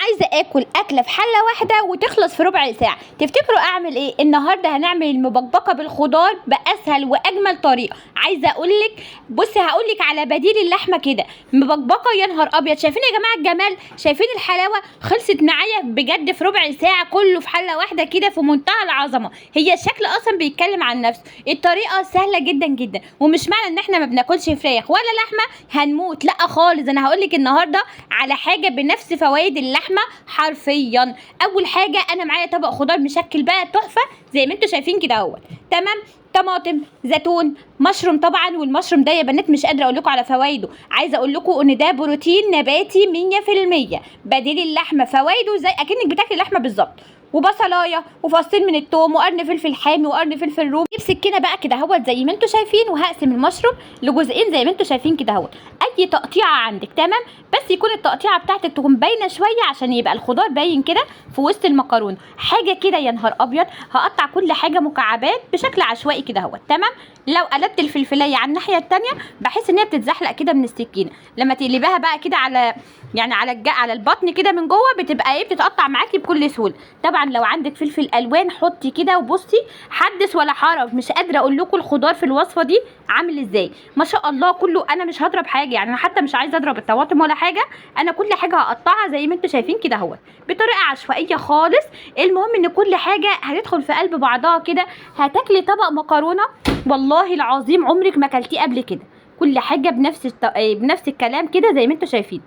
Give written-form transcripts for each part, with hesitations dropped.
عايزه اكل اكله في حله واحده وتخلص في ربع ساعه. تفتكروا اعمل ايه؟ النهارده هنعمل المبكبكه بالخضار باسهل واجمل طريقه. عايزه اقول لك، بصي هقول لك على بديل اللحمه كده، مبكبكه يا نهار ابيض. شايفين يا جماعه الجمال؟ شايفين الحلاوه؟ خلصت معايا بجد في ربع ساعه، كله في حله واحده كده، في منتهى العظمه. هي الشكل اصلا بيتكلم عن نفسه، الطريقه سهله جدا جدا. ومش معنى ان احنا ما بناكلش فراخ ولا لحمه هنموت، لا خالص. انا هقول لك النهارده على حاجه بنفس فوائد اللحمه حرفيا. اول حاجه انا معايا طبق خضار مشكل بقى تحفه زي ما انتم شايفين كده اهوت. تمام، طماطم، زيتون، مشروم طبعا. والمشروم ده يا بنات مش قادره اقول لكم على فوائده. عايزه اقول لكم ان ده بروتين نباتي 100%، بديل اللحمه، فوائده زي اكنك بتاكلي لحمه بالظبط. وبصلايه وفصين من الثوم وقرن فلفل حامي وقرن فلفل رومي. اجيب سكينه بقى كده اهوت زي ما انتم شايفين، وهقسم المشروم لجزئين زي ما انتم شايفين كده اهوت. اي تقطيعه عندك تمام، بس يكون التقطيعه بتاعتك تكون باينه شويه عشان يبقى الخضار باين كده في وسط المكرونه. حاجه كده يا نهار ابيض. هقطع كل حاجه مكعبات بشكل عشوائي كده اهوت. تمام، لو قلبت الفلفلايه على الناحيه الثانيه بحس ان هي بتتزحلق كده من السكينه. لما تقلبيها بقى كده على يعني على البطن كده من جوه بتبقى ايه، بتتقطع معاكي بكل سهوله. طبعا لو عندك فلفل الوان حطي كده. وبصي حدث ولا حرج، مش قادره اقول لكم الخضار في الوصفه دي عامل ازاي ما شاء الله كله. انا مش هضرب حاجه يعني، انا حتى مش عايزه اضرب الطماطم ولا حاجه. انا كل حاجه هقطعها زي ما انتم شايفين كده اهوت بطريقه عشوائيه خالص. المهم ان كل حاجه هتدخل في قلب بعضها كده. هتاكلي طبق مكرونه والله العظيم عمرك ما اكلتيه قبل كده. كل حاجه بنفس الكلام كده زي ما انتم شايفين.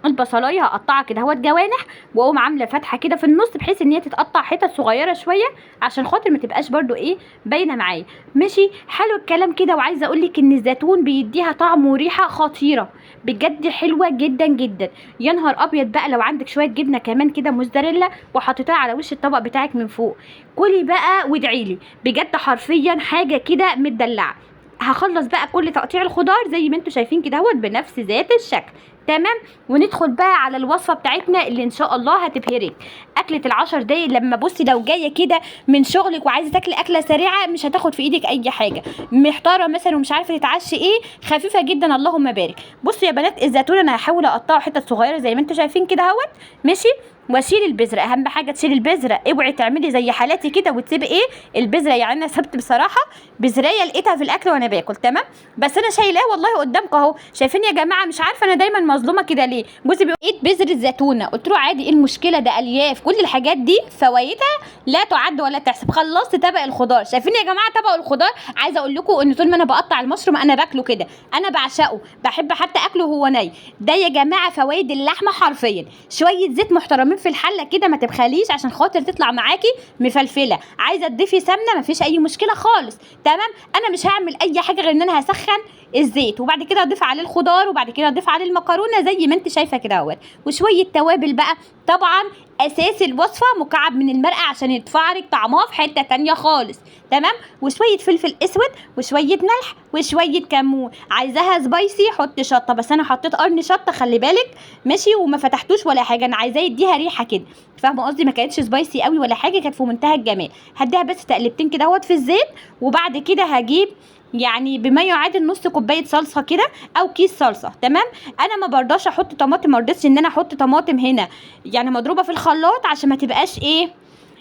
البصلايه هقطعها كده اهوت جوانح، واقوم عامله فتحه كده في النص بحيث ان هي تتقطع حتت صغيره شويه عشان خاطر ما تبقاش برده ايه باينه معايا. ماشي، حلو الكلام كده. وعايزه اقول لك ان الزيتون بيديها طعم وريحه خطيره بجد، حلوه جدا جدا. يا نهار ابيض بقى لو عندك شويه جبنه كمان كده موزاريلا وحطيتها على وش الطبق بتاعك من فوق، كلي بقى وادعي لي بجد، حرفيا حاجه كده متدلعه. هخلص بقى كل تقطيع الخضار زي ما انتم شايفين كده اهوت بنفس ذات الشكل. تمام، وندخل بقى على الوصفه بتاعتنا اللي ان شاء الله هتبهرك. اكله العشر دقايق. لما بصي لو جايه كده من شغلك وعايزه تاكلي اكله سريعه مش هتاخد في ايدك اي حاجه، محتاره مثلا ومش عارفه تتعشي ايه، خفيفه جدا اللهم بارك. بصوا يا بنات الزيتون انا هحاول اقطعه حتت صغيره زي ما انتم شايفين كده اهوت. ماشي، واشيل البذره. اهم حاجه تشيلي البذره، اوعي تعملي زي حالاتي كده وتسيبي ايه البذره. يعني انا سبت بصراحه بذريه لقيتها في الاكل وانا باكل. تمام، بس انا شايلاه والله قدامكم اهو. شايفين يا جماعه؟ مش عارفه انا دايما مظلومه كده ليه. جوزي بيقول ايه بذره زيتونه، قلت له عادي، ايه المشكله؟ ده الياف. كل الحاجات دي فوائدها لا تعد ولا تحسب. خلصت طبق الخضار. شايفين يا جماعه طبق الخضار؟ عايزه اقول لكم ان طول ما انا بقطع المشروم انا باكله كده، انا بعشقه، بحب حتى اكله وهو ني. ده يا جماعه فوائد اللحمه حرفيا. شويه زيت محترمين في الحله كده ما تبخليش عشان خاطر تطلع معاكي مفلفله. عايزه تضيفي سمنه مفيش اي مشكله خالص. تمام، انا مش هعمل اي حاجه غير ان انا هسخن الزيت وبعد كده اضيف عليه الخضار وبعد كده اضيف عليه المكرونه زي ما انت شايفه كده اهوت. وشويه توابل بقى طبعا اساس الوصفه مكعب من المرقه عشان يدفع لك طعمها في حته تانيه خالص. تمام، وشويه فلفل اسود وشويه ملح وشويه كمون. عايزاها سبايسي حط شطه، بس انا حطيت قرن شطه خلي بالك. ماشي، وما فتحتوش ولا حاجه، انا عايزاه يديها ريحه كده، فاهمه قصدي؟ ما كانتش سبايسي قوي ولا حاجه، كانت في منتهى الجمال. هديها بس تقلبتين كده اهوت في الزيت. وبعد كده هجيب يعني بما يعادل نص كوبايه صلصه كده او كيس صلصه. تمام، انا ما برضاش احط طماطم، ما رضيتش ان انا احط طماطم هنا يعني مضروبه في الخلاط عشان ما تبقاش ايه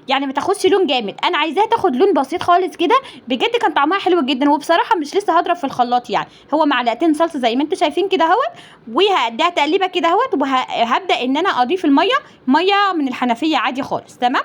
يعني ما تاخدش لون جامد. انا عايزاها تاخد لون بسيط خالص كده. بجد كان طعمها حلو جدا. وبصراحه مش لسه هضرب في الخلاط يعني، هو معلقتين صلصه زي ما انتم شايفين كده اهوت. وهديها تقليبه كده اهوت. وهبدا ان انا اضيف ميه من الحنفيه عادي خالص. تمام،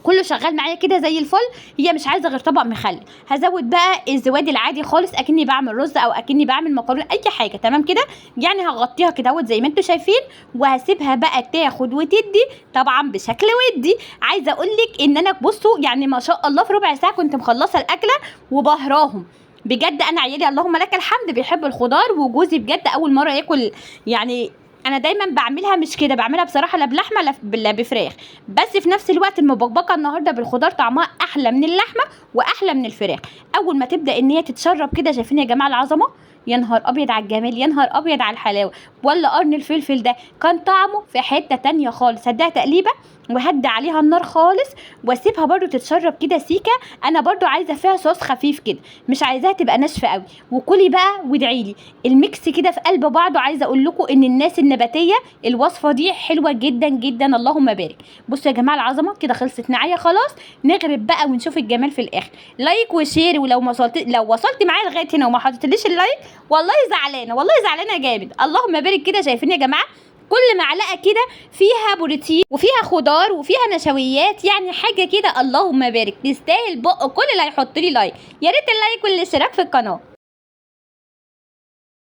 كله شغال معايا كده زي الفل. هي مش عايزه غير طبق مخلل. هزود بقى الزواد العادي خالص اكني بعمل رز او اكني بعمل مكرونه اي حاجه. تمام كده، يعني هغطيها كده اهوت زي ما انتم شايفين. وهسيبها بقى تاخد وتدي طبعا بشكل ودي. عايزه اقول لك ان انا بصوا يعني ما شاء الله في ربع ساعه كنت مخلصه الاكله وبهراهم بجد. انا عيالي اللهم لك الحمد بيحبوا الخضار، وجوزي بجد اول مره ياكل يعني. انا دايما بعملها مش كده، بعملها بصراحه لا بلحمه لا بفراخ، بس في نفس الوقت المبكبكه النهارده بالخضار طعمها احلى من اللحمه واحلى من الفراخ. اول ما تبدا ان هي تتشرب كده، شايفين يا جماعه العظمه؟ يا نهار ابيض على الجمال، يا نهار ابيض على الحلاوه. ولا قرن الفلفل ده كان طعمه في حته تانية خالص. هديها تقليبه وهدي عليها النار خالص واسيبها برده تتشرب كده سيكه. انا برده عايزه فيها صوص خفيف كده، مش عايزاها تبقى ناشفه قوي. وكلي بقى وادعي لي. الميكس كده في قلب بعضه. عايزه اقول لكم ان الناس النباتيه الوصفه دي حلوه جدا جدا، اللهم بارك. بصوا يا جماعه العظمه كده خلصت معايا خلاص. نغرب بقى ونشوف الجمال في الاخر. لايك وشير، ولو لو وصلت معايا لغايه هنا وما حطيتليش اللايك والله زعلانه، والله زعلانه جامد. اللهم بارك كده. شايفين يا جماعه كل معلقه كده فيها بروتين وفيها خضار وفيها نشويات، يعني حاجه كده اللهم بارك تستاهل بق كل اللي هيحط لي لايك. يا ريت اللايك والاشتراك في القناه.